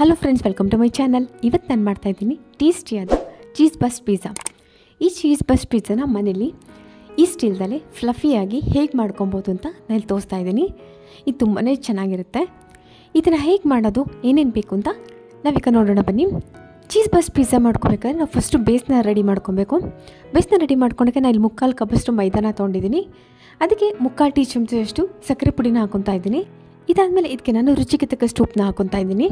Hello friends, welcome to my channel. ಇವತ್ತು ನಾನು ಮಾಡ್ತಾಯಿದ್ದೀನಿ ಟೇಸ್ಟಿಯಾದ ಚೀಸ್ ಬಸ್ಟ್ ಪಿಜ್ಜಾ. ಈ ಚೀಸ್ ಬಸ್ಟ್ ಪಿಜ್ಜಾನ ಮನೇಲಿ ಈ ಸ್ಟೀಲ್ದಲ್ಲೇ ಫ್ಲಫಿಯಾಗಿ ಹೇಗೆ ಮಾಡ್ಕೊಬೋದು ಅಂತ ನಾನು ತೋರಿಸ್ತಾ ಇದ್ದೀನಿ. ಇದು ತುಂಬಾ ಚೆನ್ನಾಗಿರುತ್ತೆ. ಇದನ್ನು ಹೇಗೆ ಮಾಡೋದು, ಏನೇನು ಬೇಕು ಅಂತ ನಾವೀಗ ನೋಡೋಣ ಬನ್ನಿ. ಚೀಸ್ ಬಸ್ಟ್ ಪಿಜ್ಜಾ ಮಾಡ್ಕೊಬೇಕಾದ್ರೆ ನಾವು ಫಸ್ಟು ಬೇಸ್ನ ರೆಡಿ ಮಾಡ್ಕೊಬೇಕು. ಬೇಸ್ನ ರೆಡಿ ಮಾಡ್ಕೊಂಡಾಗ ನಾನು ಇಲ್ಲಿ 3/4 ಕಪ್ಪಷ್ಟು ಮೈದಾನ ತೊಗೊಂಡಿದ್ದೀನಿ. ಅದಕ್ಕೆ 3/4 ಟೀ ಚಮಚದಷ್ಟು ಸಕ್ಕರೆ ಪುಡಿನ ಹಾಕೊತಾ ಇದ್ದೀನಿ. ಇದಾದಮೇಲೆ ಇದಕ್ಕೆ ನಾನು ರುಚಿಗೆ ತಕ್ಕಷ್ಟು ಉಪ್ಪನ್ನ ಹಾಕೊತಾ ಇದ್ದೀನಿ.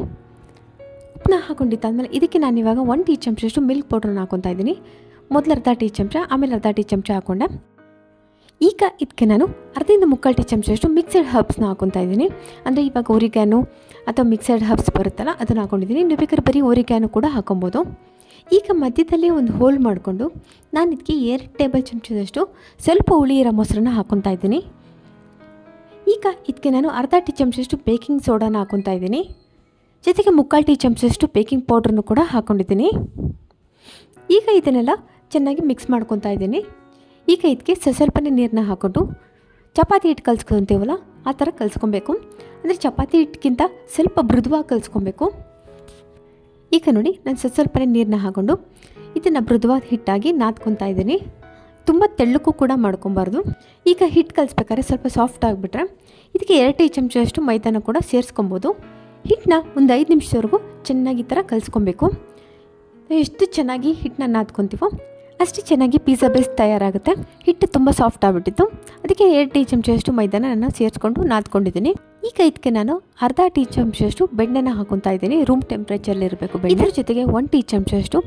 ಉಪ್ಪನ್ನ ಹಾಕೊಂಡಿದ್ದಾದಮೇಲೆ ಇದಕ್ಕೆ ನಾನು ಇವಾಗ 1 ಟೀ ಚಮಚದಷ್ಟು ಮಿಲ್ಕ್ ಪೌಡ್ರನ್ನ ಹಾಕೊತಾ ಇದ್ದೀನಿ. ಮೊದಲು ಅರ್ಧ ಟೀ ಚಮಚ, ಆಮೇಲೆ ಅರ್ಧ ಟೀ ಚಮಚ ಹಾಕ್ಕೊಂಡೆ. ಈಗ ಇದಕ್ಕೆ ನಾನು 1/2 ಟೀ ಚಮಚದಷ್ಟು ಮಿಕ್ಸೆಡ್ ಹರ್ಬ್ಸ್ನ ಹಾಕೊತಾ ಇದ್ದೀನಿ. ಅಂದರೆ ಇವಾಗ ಓರಿಗ್ಯಾನೋ ಅಥವಾ ಮಿಕ್ಸೆಡ್ ಹರ್ಬ್ಸ್ ಬರುತ್ತಲ್ಲ, ಅದನ್ನು ಹಾಕ್ಕೊಂಡಿದ್ದೀನಿ. ನೀವು ಬೇಕಾದ್ರೆ ಬರೀ ಓರಿಗ್ಯಾನೋ ಕೂಡ ಹಾಕೊಬೋದು. ಈಗ ಮಧ್ಯದಲ್ಲಿ ಒಂದು ಹೋಲ್ ಮಾಡಿಕೊಂಡು ನಾನು ಇದಕ್ಕೆ 2 ಟೇಬಲ್ ಚಮಚದಷ್ಟು ಸ್ವಲ್ಪ ಹುಳಿ ಇರೋ ಮೊಸರನ್ನ ಹಾಕ್ಕೊತಾ ಇದ್ದೀನಿ. ಈಗ ಇದಕ್ಕೆ ನಾನು ಅರ್ಧ ಟೀ ಚಮಚದಷ್ಟು ಬೇಕಿಂಗ್ ಸೋಡಾನ ಹಾಕ್ಕೊತಾ ಇದ್ದೀನಿ. ಜೊತೆಗೆ 3/4 ಟೀ ಚಮಚದಷ್ಟು ಬೇಕಿಂಗ್ ಪೌಡ್ರನ್ನು ಕೂಡ ಹಾಕ್ಕೊಂಡಿದ್ದೀನಿ. ಈಗ ಇದನ್ನೆಲ್ಲ ಚೆನ್ನಾಗಿ ಮಿಕ್ಸ್ ಮಾಡ್ಕೊತಾ ಇದ್ದೀನಿ. ಈಗ ಇದಕ್ಕೆ ಸ್ವಲ್ಪನೇ ನೀರನ್ನ ಹಾಕ್ಕೊಂಡು ಚಪಾತಿ ಹಿಟ್ಟು ಕಲಿಸ್ಕೊತೀವಲ್ಲ ಆ ಥರ ಕಲಿಸ್ಕೊಬೇಕು. ಅಂದರೆ ಚಪಾತಿ ಹಿಟ್ಟಿಗಿಂತ ಸ್ವಲ್ಪ ಮೃದುವಾಗಿ ಕಲಿಸ್ಕೊಬೇಕು. ಈಗ ನೋಡಿ, ನಾನು ಸ್ವಲ್ಪನೇ ನೀರನ್ನ ಹಾಕ್ಕೊಂಡು ಇದನ್ನು ಮೃದುವಾದ ಹಿಟ್ಟಾಗಿ ನಾದ್ಕೊತಾ ಇದ್ದೀನಿ. ತುಂಬ ತೆಳ್ಳಕ್ಕೂ ಕೂಡ ಮಾಡ್ಕೊಬಾರ್ದು. ಈಗ ಹಿಟ್ಟು ಕಲಿಸ್ಬೇಕಾದ್ರೆ ಸ್ವಲ್ಪ ಸಾಫ್ಟ್ ಆಗಿಬಿಟ್ರೆ ಇದಕ್ಕೆ 2 ಟೀ ಚಮಚದಷ್ಟು ಮೈದಾನ ಕೂಡ ಸೇರಿಸ್ಕೊಬೋದು. ಹಿಟ್ಟನ್ನ ಒಂದು 5 ನಿಮಿಷದವರೆಗೂ ಚೆನ್ನಾಗಿ ಈ ಥರ ಕಲಿಸ್ಕೊಬೇಕು. ಎಷ್ಟು ಚೆನ್ನಾಗಿ ಹಿಟ್ಟನ್ನ ನಾದ್ಕೊತೀವೋ ಅಷ್ಟು ಚೆನ್ನಾಗಿ ಪಿಜ್ಜಾ ಬೇಸ್ ತಯಾರಾಗುತ್ತೆ. ಹಿಟ್ಟು ತುಂಬ ಸಾಫ್ಟ್ ಆಗಿಬಿಟ್ಟಿತ್ತು. ಅದಕ್ಕೆ 2 ಟೀ ಚಮಚದಷ್ಟು ಮೈದಾನ ನಾನು ಸೇರಿಸ್ಕೊಂಡು ನಾದ್ಕೊಂಡಿದ್ದೀನಿ. ಈಗ ಇದಕ್ಕೆ ನಾನು ಅರ್ಧ ಟೀ ಚಮಚದಷ್ಟು ಬೆಣ್ಣೆನ ಹಾಕೊತಾ ಇದ್ದೀನಿ. ರೂಮ್ ಟೆಂಪ್ರೇಚರಲ್ಲಿ ಇರಬೇಕು ಬೆಣ್ಣೆ. ಇದ್ರ ಜೊತೆಗೆ 1 ಟೀ ಚಮಚದಷ್ಟು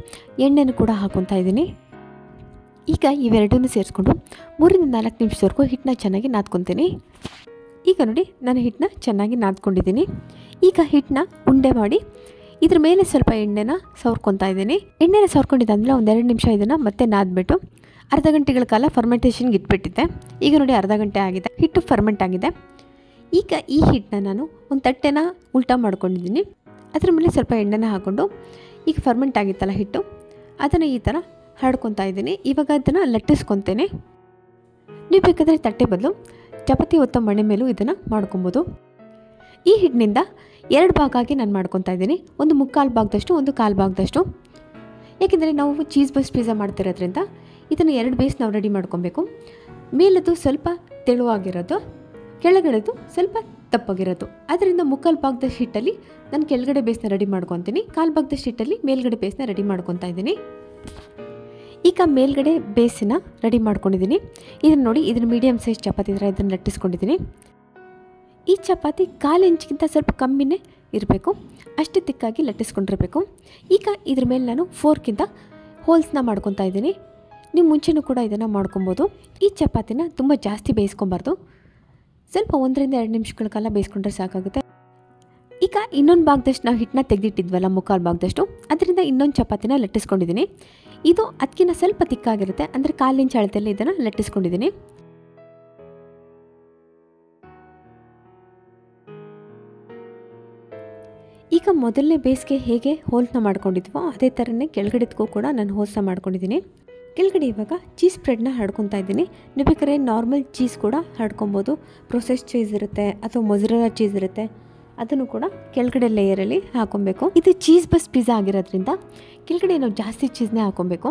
ಎಣ್ಣೆನೂ ಕೂಡ ಹಾಕೊತಾ ಇದ್ದೀನಿ. ಈಗ ಇವೆರಡನ್ನೂ ಸೇರಿಸ್ಕೊಂಡು 3 ರಿಂದ 4 ನಿಮಿಷದವರೆಗೂ ಹಿಟ್ಟನ್ನ ಚೆನ್ನಾಗಿ ನಾದ್ಕೊತೀನಿ. ಈಗ ನೋಡಿ, ನಾನು ಹಿಟ್ಟನ್ನ ಚೆನ್ನಾಗಿ ನಾದ್ಕೊಂಡಿದ್ದೀನಿ. ಈಗ ಹಿಟ್ಟನ್ನ ಉಂಡೆ ಮಾಡಿ ಇದ್ರ ಮೇಲೆ ಸ್ವಲ್ಪ ಎಣ್ಣೆನ ಸವರ್ಕೊತಾ ಇದ್ದೀನಿ. ಎಣ್ಣೆನ ಸವರ್ಕೊಂಡಿದ್ದಾದಮೇಲೆ ಒಂದು 2 ನಿಮಿಷ ಇದನ್ನು ಮತ್ತೆ ನಾದ್ಬಿಟ್ಟು ಅರ್ಧ ಗಂಟೆಗಳ ಕಾಲ ಫರ್ಮೆಂಟೇಷನ್ಗೆ ಇಟ್ಬಿಟ್ಟಿದ್ದೆ. ಈಗ ನೋಡಿ, ಅರ್ಧ ಗಂಟೆ ಆಗಿದೆ, ಹಿಟ್ಟು ಫರ್ಮೆಂಟ್ ಆಗಿದೆ. ಈಗ ಈ ಹಿಟ್ಟನ್ನ ನಾನು ಒಂದು ತಟ್ಟೆನ ಉಲ್ಟಾ ಮಾಡ್ಕೊಂಡಿದ್ದೀನಿ. ಅದ್ರ ಮೇಲೆ ಸ್ವಲ್ಪ ಎಣ್ಣೆನ ಹಾಕ್ಕೊಂಡು ಈಗ ಫರ್ಮೆಂಟ್ ಆಗಿತ್ತಲ್ಲ ಹಿಟ್ಟು, ಅದನ್ನು ಈ ಥರ ಹರಡ್ಕೊತಾ ಇದ್ದೀನಿ. ಇವಾಗ ಅದನ್ನು ಲಟ್ಟಿಸ್ಕೊತೇನೆ. ನೀವು ಬೇಕಾದರೆ ತಟ್ಟೆ ಬದಲು ಚಪಾತಿ ಒತ್ತೋ ಮಣೆ ಮೇಲೂ ಇದನ್ನು ಮಾಡ್ಕೊಬೋದು. ಈ ಹಿಟ್ಟಿನಿಂದ 2 ಭಾಗ ಆಗಿ ನಾನು ಮಾಡ್ಕೊತಾ ಇದ್ದೀನಿ. ಒಂದು 3/4 ಭಾಗದಷ್ಟು, ಒಂದು 1/4 ಭಾಗದಷ್ಟು. ಏಕೆಂದರೆ ನಾವು ಚೀಸ್ ಬಸ್ಟ್ ಪಿಜ್ಜಾ ಮಾಡ್ತಿರೋದ್ರಿಂದ ಇದನ್ನು 2 ಬೇಸ್ ನಾವು ರೆಡಿ ಮಾಡ್ಕೊಬೇಕು. ಮೇಲದು ಸ್ವಲ್ಪ ತೆಳುವಾಗಿರೋದು, ಕೆಳಗಡೆದು ಸ್ವಲ್ಪ ದಪ್ಪಗಿರೋದು. ಅದರಿಂದ 3/4 ಭಾಗದಷ್ಟು ಹಿಟ್ಟಲ್ಲಿ ನಾನು ಕೆಳಗಡೆ ಬೇಸ್ನ ರೆಡಿ ಮಾಡ್ಕೊತೀನಿ. 1/4 ಭಾಗದಷ್ಟು ಹಿಟ್ಟಲ್ಲಿ ಮೇಲ್ಗಡೆ ಬೇಸ್ನ ರೆಡಿ ಮಾಡ್ಕೊತಾ ಇದ್ದೀನಿ. ಈಗ ಮೇಲ್ಗಡೆ ಬೇಸನ್ನ ರೆಡಿ ಮಾಡ್ಕೊಂಡಿದ್ದೀನಿ. ಇದನ್ನು ನೋಡಿ, ಇದನ್ನು ಮೀಡಿಯಮ್ ಸೈಜ್ ಚಪಾತಿ ಥರ ಇದನ್ನು ಲಟ್ಟಿಸ್ಕೊಂಡಿದ್ದೀನಿ. ಈ ಚಪಾತಿ 1/4 ಇಂಚ್ಗಿಂತ ಸ್ವಲ್ಪ ಕಮ್ಮಿನೇ ಇರಬೇಕು, ಅಷ್ಟು ತಿಕ್ಕಾಗಿ ಲಟ್ಟಿಸ್ಕೊಂಡಿರಬೇಕು. ಈಗ ಇದ್ರ ಮೇಲೆ ನಾನು ಫೋರ್ಕಿಂದ ಹೋಲ್ಸ್ನ ಮಾಡ್ಕೊತಾ ಇದ್ದೀನಿ. ನೀವು ಮುಂಚೆನೂ ಕೂಡ ಇದನ್ನು ಮಾಡ್ಕೊಬೋದು. ಈ ಚಪಾತಿನ ತುಂಬ ಜಾಸ್ತಿ ಬೇಯಿಸ್ಕೊಬಾರ್ದು, ಸ್ವಲ್ಪ 1 ರಿಂದ 2 ನಿಮಿಷಗಳ ಕಾಲ ಬೇಯಿಸ್ಕೊಂಡ್ರೆ ಸಾಕಾಗುತ್ತೆ. ಈಗ ಇನ್ನೊಂದು ಭಾಗದಷ್ಟು ನಾವು ಹಿಟ್ಟನ್ನ ತೆಗೆದಿಟ್ಟಿದ್ವಲ್ಲ 3/4 ಭಾಗದಷ್ಟು, ಅದರಿಂದ ಇನ್ನೊಂದು ಚಪಾತಿನ ಲಟ್ಟಿಸ್ಕೊಂಡಿದ್ದೀನಿ. ಇದು ಅದಕ್ಕಿಂತ ಸ್ವಲ್ಪ ತಿಕ್ಕಾಗಿರುತ್ತೆ, ಅಂದರೆ 1/4 ಇಂಚ್ ಅಳತೆಯಲ್ಲಿ ಇದನ್ನು ಲಟ್ಟಿಸ್ಕೊಂಡಿದ್ದೀನಿ. ಈಗ ಮೊದಲನೇ ಬೇಸ್ಗೆ ಹೇಗೆ ಹೋಲ್ಸ್ನ ಮಾಡ್ಕೊಂಡಿದ್ವೋ ಅದೇ ಥರನೇ ಕೆಳಗಡೆದಕ್ಕೂ ಕೂಡ ನಾನು ಹೋಲ್ಸ್ನ ಮಾಡ್ಕೊಂಡಿದ್ದೀನಿ. ಕೆಳಗಡೆ ಇವಾಗ ಚೀಸ್ ಸ್ಪ್ರೆಡ್ನ ಹರಡ್ಕೊತಾ ಇದ್ದೀನಿ. ನೀವು ಬೇಕಾದ್ರೆ ನಾರ್ಮಲ್ ಚೀಸ್ ಕೂಡ ಹರಡ್ಕೊಬೋದು. ಪ್ರೊಸೆಸ್ ಚೀಸ್ ಇರುತ್ತೆ ಅಥವಾ ಮೊಜರೆಲ್ಲಾ ಚೀಸ್ ಇರುತ್ತೆ, ಅದನ್ನು ಕೂಡ ಕೆಳಗಡೆ ಲೇಯರಲ್ಲಿ ಹಾಕೊಬೇಕು. ಇದು ಚೀಸ್ ಬಸ್ಟ್ ಪಿಜ್ಜಾ ಆಗಿರೋದ್ರಿಂದ ಕೆಳಗಡೆ ನಾವು ಜಾಸ್ತಿ ಚೀಸ್ನೇ ಹಾಕೊಬೇಕು.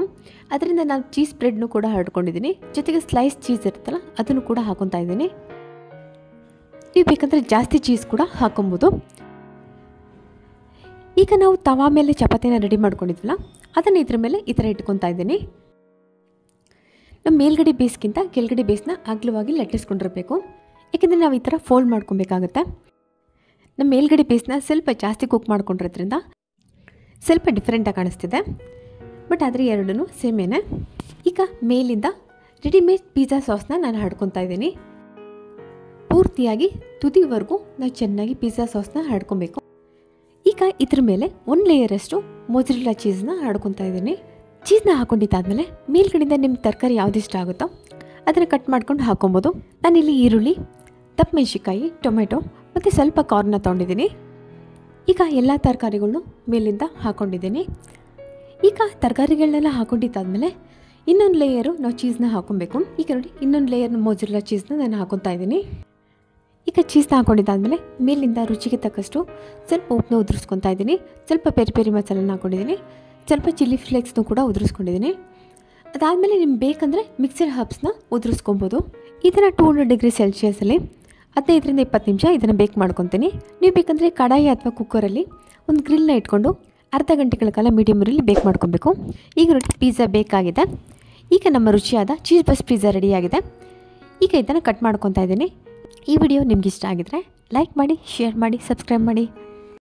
ಅದರಿಂದ ನಾನು ಚೀಸ್ ಸ್ಪ್ರೆಡ್ನು ಕೂಡ ಹರಡ್ಕೊಂಡಿದ್ದೀನಿ. ಜೊತೆಗೆ ಸ್ಲೈಸ್ ಚೀಸ್ ಇರುತ್ತಲ್ಲ, ಅದನ್ನು ಕೂಡ ಹಾಕೊತಾ ಇದ್ದೀನಿ. ನೀವು ಬೇಕಂದರೆ ಜಾಸ್ತಿ ಚೀಸ್ ಕೂಡ ಹಾಕೊಬೋದು. ಈಗ ನಾವು ತವಾ ಮೇಲೆ ಚಪಾತಿನ ರೆಡಿ ಮಾಡ್ಕೊಂಡಿದ್ವಲ್ಲ, ಅದನ್ನು ಇದ್ರ ಮೇಲೆ ಈ ಥರ ಇಟ್ಕೊತಾ ಇದ್ದೀನಿ. ನಮ್ಮ ಮೇಲ್ಗಡೆ ಬೇಸ್ಗಿಂತ ಕೆಳಗಡೆ ಬೇಸ್ನ ಅಗಲವಾಗಿ ಲಟ್ಟಿಸ್ಕೊಂಡಿರಬೇಕು. ಏಕೆಂದರೆ ನಾವು ಈ ಥರ ಫೋಲ್ಡ್ ಮಾಡ್ಕೊಬೇಕಾಗತ್ತೆ. ನಮ್ಮ ಮೇಲ್ಗಡೆ ಬೇಸ್ನ ಸ್ವಲ್ಪ ಜಾಸ್ತಿ ಕುಕ್ ಮಾಡ್ಕೊಂಡಿರೋದ್ರಿಂದ ಸ್ವಲ್ಪ ಡಿಫ್ರೆಂಟಾಗಿ ಕಾಣಿಸ್ತಿದೆ, ಬಟ್ ಆದರೆ ಎರಡೂ ಸೇಮೇನೆ. ಈಗ ಮೇಲಿಂದ ರೆಡಿಮೇಡ್ ಪಿಜ್ಜಾ ಸಾಸ್ನ ನಾನು ಹರಡ್ಕೊತಾ ಇದ್ದೀನಿ. ಪೂರ್ತಿಯಾಗಿ ತುದಿವರೆಗೂ ನಾವು ಚೆನ್ನಾಗಿ ಪಿಜ್ಜಾ ಸಾಸ್ನ ಹರಡ್ಕೊಬೇಕು. ಈಗ ಇದ್ರ ಮೇಲೆ 1 ಲೇಯರಷ್ಟು ಮೊಜರೆಲ್ಲಾ ಚೀಸ್ನ ಹರಡ್ಕೊತಾ ಇದ್ದೀನಿ. ಚೀಸ್ನ ಹಾಕೊಂಡಿದ್ದಾದಮೇಲೆ ಮೇಲ್ಗಡೆಯಿಂದ ನಿಮ್ಗೆ ತರಕಾರಿ ಯಾವ್ದು ಇಷ್ಟ ಆಗುತ್ತೋ ಅದನ್ನು ಕಟ್ ಮಾಡ್ಕೊಂಡು ಹಾಕೊಬೋದು. ನಾನಿಲ್ಲಿ ಈರುಳ್ಳಿ, ದಪ್ಪ ಮೆಣಸಿನ್ಕಾಯಿ, ಟೊಮೆಟೊ ಮತ್ತು ಸ್ವಲ್ಪ ಕಾರ್ನ ತೊಗೊಂಡಿದ್ದೀನಿ. ಈಗ ಎಲ್ಲ ತರಕಾರಿಗಳನ್ನು ಮೇಲಿಂದ ಹಾಕ್ಕೊಂಡಿದ್ದೀನಿ. ಈಗ ತರಕಾರಿಗಳನ್ನೆಲ್ಲ ಹಾಕೊಂಡಿದ್ದಾದಮೇಲೆ ಇನ್ನೊಂದು ಲೇಯರು ನಾವು ಚೀಸ್ನ ಹಾಕೊಬೇಕು. ಈಗ ನೋಡಿ, ಇನ್ನೊಂದು ಲೇಯರ್ ಮೊಜರೆಲ್ಲಾ ಚೀಸ್ನ ನಾನು ಹಾಕೊತಾ ಇದ್ದೀನಿ. ಈಗ ಚೀಸ್ನ ಹಾಕ್ಕೊಂಡಿದ್ದಾದಮೇಲೆ ಮೇಲಿಂದ ರುಚಿಗೆ ತಕ್ಕಷ್ಟು ಸ್ವಲ್ಪ ಉಪ್ಪನ್ನ ಉದುರಿಸ್ಕೊತಾ ಇದ್ದೀನಿ, ಸ್ವಲ್ಪ ಪೆರಿ ಪೆರಿ ಮಸಾಲನ ಹಾಕ್ಕೊಂಡಿದ್ದೀನಿ, ಸ್ವಲ್ಪ ಚಿಲ್ಲಿ ಫ್ಲೇಕ್ಸ್ನೂ ಕೂಡ ಉದುರಿಸ್ಕೊಂಡಿದ್ದೀನಿ. ಅದಾದಮೇಲೆ ನಿಮ್ಗೆ ಬೇಕಂದರೆ ಮಿಕ್ಸರ್ ಹರ್ಬ್ಸ್ನ ಉದುರಿಸ್ಕೊಬೋದು. ಇದನ್ನು 200 ಡಿಗ್ರಿ ಸೆಲ್ಸಿಯಸಲ್ಲಿ 15ರಿಂದ 20 ನಿಮಿಷ ಇದನ್ನು ಬೇಕ್ ಮಾಡ್ಕೊತೀನಿ. ನೀವು ಬೇಕಂದರೆ ಕಡಾಯಿ ಅಥವಾ ಕುಕ್ಕರಲ್ಲಿ ಒಂದು ಗ್ರಿಲ್ನ ಇಟ್ಕೊಂಡು ಅರ್ಧ ಗಂಟೆಗಳ ಕಾಲ ಮೀಡಿಯಮ್ ಉರಿಯಲ್ಲಿ ಬೇಕ್ ಮಾಡ್ಕೊಬೇಕು. ಈಗ ನೋಡಿ ಪಿಜ್ಜಾ ಬೇಕಾಗಿದೆ. ಈಗ ನಮ್ಮ ರುಚಿಯಾದ ಚೀಸ್ ಬಸ್ಟ್ ಪಿಜ್ಜಾ ರೆಡಿಯಾಗಿದೆ. ಈಗ ಇದನ್ನು ಕಟ್ ಮಾಡ್ಕೊತಾ ಇದ್ದೀನಿ. ಈ ವಿಡಿಯೋ ನಿಮ್ಗೆ ಇಷ್ಟ ಆಗಿದ್ರೆ ಲೈಕ್ ಮಾಡಿ, ಶೇರ್ ಮಾಡಿ, ಸಬ್ಸ್ಕ್ರೈಬ್ ಮಾಡಿ.